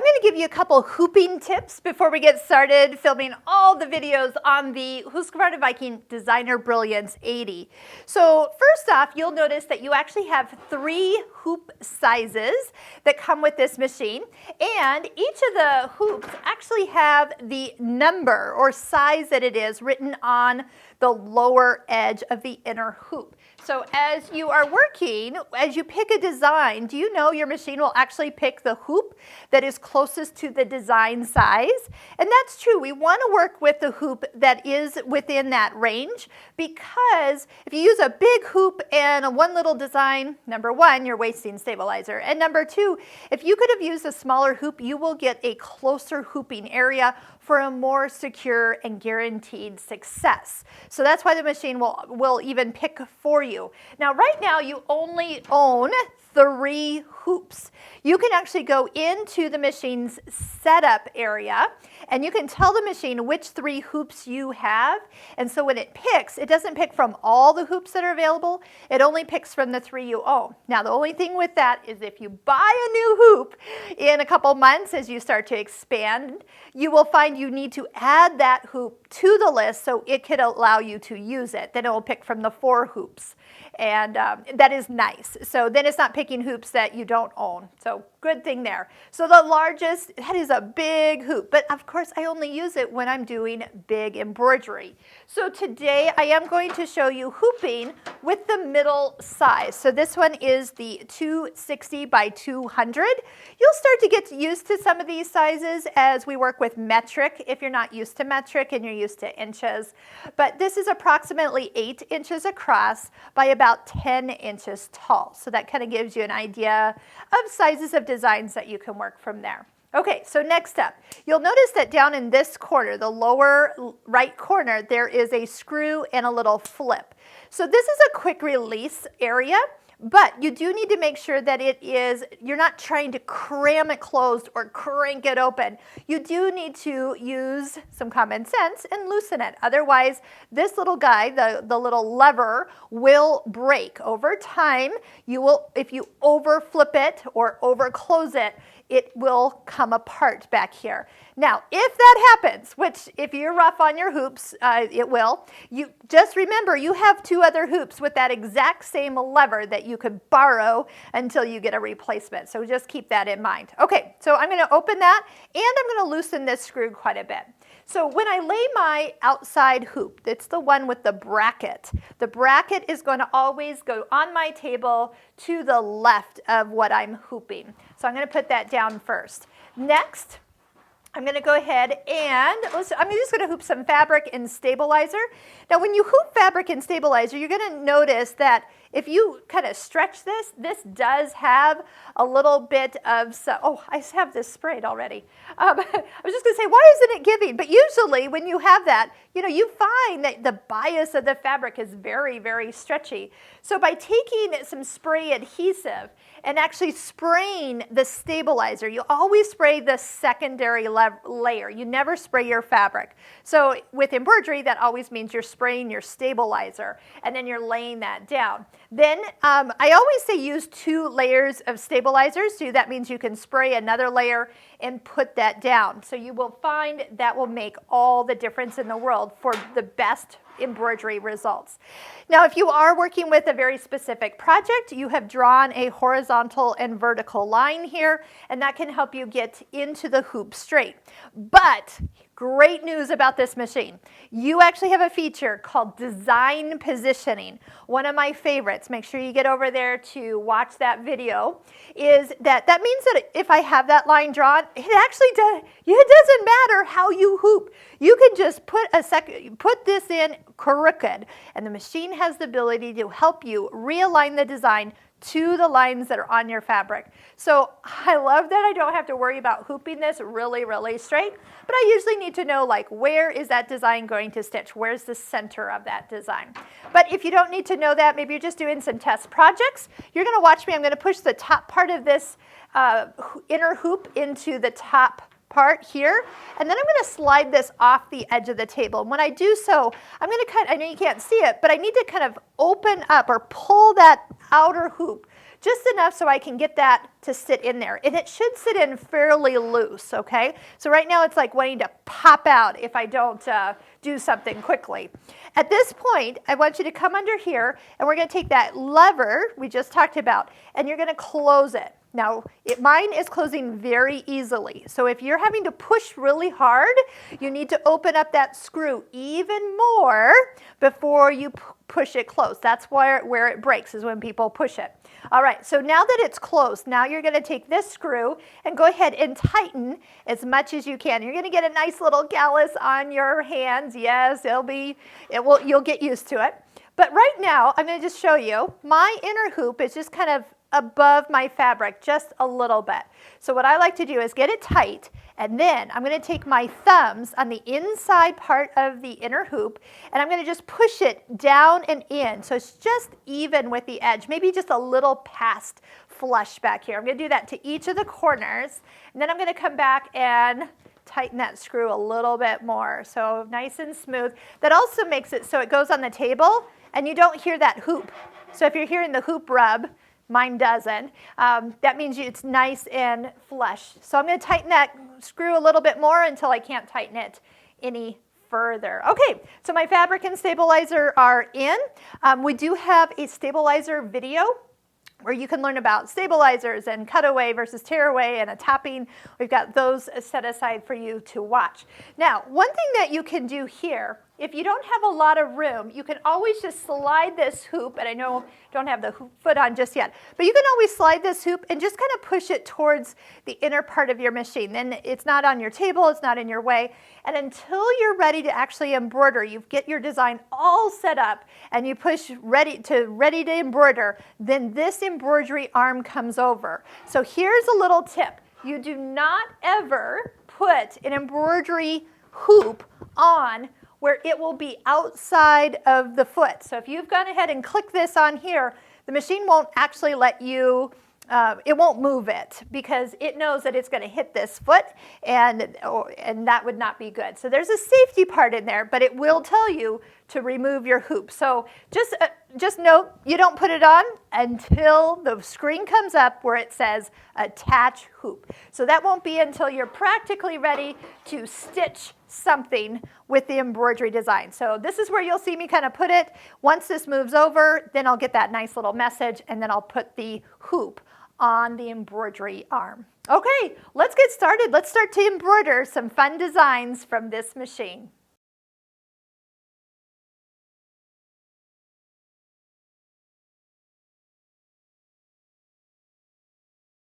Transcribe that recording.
going to give you a couple hooping tips before we get started filming all the videos on the Husqvarna Viking Designer Brilliance 80. So first off, you'll notice that you actually have 3 hoop sizes that come with this machine, and each of the hoops actually have the number or size that it is written on the lower edge of the inner hoop. So as you are working, as you pick a design, do you know your machine will actually pick the hoop that is closest to the design size? And that's true. We want to work with the hoop that is within that range, because if you use a big hoop and one little design, number one, you're wasting stabilizer. And number two, if you could have used a smaller hoop, you will get a closer hooping area for a more secure and guaranteed success. So that's why the machine will even pick for you. Now, right now, you only own 3 hoops. You can actually go into the machine's setup area and you can tell the machine which 3 hoops you have. And so when it picks, it doesn't pick from all the hoops that are available. It only picks from the 3 you own. Now, the only thing with that is if you buy a new hoop in a couple months as you start to expand, you will find you need to add that hoop to the list so it could allow you to use it. Then it will pick from the 4 hoops. And that is nice. So then it's not picking hoops that you don't own. So good thing there. So the largest, that is a big hoop. But of course, I only use it when I'm doing big embroidery. So today I am going to show you hooping with the middle size. So this one is the 260 by 200. You'll start to get used to some of these sizes as we work with metric, if you're not used to metric and you're used to inches. But this is approximately 8 inches across by about 10 inches tall. So that kind of gives you an idea of sizes of designs that you can work from there. Okay, so next up, you'll notice that down in this corner, the lower right corner, there is a screw and a little flip. So this is a quick release area, but you do need to make sure that you're not trying to cram it closed or crank it open. You do need to use some common sense and loosen it. Otherwise, this little guy, the little lever, will break. Over time, if you over flip it or over close it, it will come apart back here. Now, if that happens, which if you're rough on your hoops, it will, you just remember you have 2 other hoops with that exact same lever that you could borrow until you get a replacement. So just keep that in mind. Okay, so I'm going to open that and I'm going to loosen this screw quite a bit. So when I lay my outside hoop, it's the one with the bracket. The bracket is going to always go on my table to the left of what I'm hooping. So I'm going to put that down first. Next, I'm going to go ahead and I'm just going to hoop some fabric and stabilizer. Now, when you hoop fabric and stabilizer, you're going to notice that if you kind of stretch this does have a little bit of, I have this sprayed already. I was just going to say, why isn't it giving? But usually when you have that, you find that the bias of the fabric is very, very stretchy. So by taking some spray adhesive and actually spraying the stabilizer, you always spray the secondary layer. You never spray your fabric. So with embroidery, that always means you're spraying your stabilizer and then you're laying that down. Then I always say use 2 layers of stabilizers. So that means you can spray another layer and put that down. So you will find that will make all the difference in the world for the best embroidery results. Now, if you are working with a very specific project, you have drawn a horizontal and vertical line here, and that can help you get into the hoop straight. But great news about this machine. You actually have a feature called design positioning. One of my favorites, make sure you get over there to watch that video, is that means that if I have that line drawn, it doesn't matter how you hoop. You can just put this in crooked, and the machine has the ability to help you realign the design to the lines that are on your fabric. So I love that I don't have to worry about hooping this really, really straight, but I usually need to know, like, where is that design going to stitch? Where's the center of that design? But if you don't need to know that, maybe you're just doing some test projects, you're going to watch me. I'm going to push the top part of this inner hoop into the top part here, and then I'm going to slide this off the edge of the table. And when I do so, I'm going to I know you can't see it, but I need to kind of open up or pull that outer hoop just enough so I can get that to sit in there. And it should sit in fairly loose, okay? So right now it's like waiting to pop out if I don't do something quickly. At this point, I want you to come under here, and we're going to take that lever we just talked about, and you're going to close it. Now, mine is closing very easily. So if you're having to push really hard, you need to open up that screw even more before you push it closed. That's where it breaks, is when people push it. All right, so now that it's closed, now you're going to take this screw and go ahead and tighten as much as you can. You're going to get a nice little callus on your hands. Yes, you'll get used to it. But right now, I'm going to just show you, my inner hoop is just kind of above my fabric, just a little bit. So what I like to do is get it tight, and then I'm going to take my thumbs on the inside part of the inner hoop, and I'm going to just push it down and in, so it's just even with the edge, maybe just a little past flush back here. I'm going to do that to each of the corners, and then I'm going to come back and tighten that screw a little bit more, so nice and smooth. That also makes it so it goes on the table, and you don't hear that hoop. So if you're hearing the hoop rub, mine doesn't. That means it's nice and flush. So I'm going to tighten that screw a little bit more until I can't tighten it any further. Okay, so my fabric and stabilizer are in. We do have a stabilizer video where you can learn about stabilizers and cutaway versus tearaway and a topping. We've got those set aside for you to watch. Now, one thing that you can do here, if you don't have a lot of room, you can always just slide this hoop, and I know you don't have the foot on just yet, but you can always slide this hoop and just kind of push it towards the inner part of your machine. Then it's not on your table, it's not in your way, and until you're ready to actually embroider, you get your design all set up, and you push ready to embroider, then this embroidery arm comes over. So here's a little tip. You do not ever put an embroidery hoop on where it will be outside of the foot. So if you've gone ahead and clicked this on here, the machine won't actually let you, it won't move it because it knows that it's going to hit this foot, and that would not be good. So there's a safety part in there, but it will tell you to remove your hoop. So just note, you don't put it on until the screen comes up where it says attach hoop. So that won't be until you're practically ready to stitch something with the embroidery design. So this is where you'll see me kind of put it. Once this moves over, then I'll get that nice little message, and then I'll put the hoop on the embroidery arm. Okay, let's get started. Let's start to embroider some fun designs from this machine.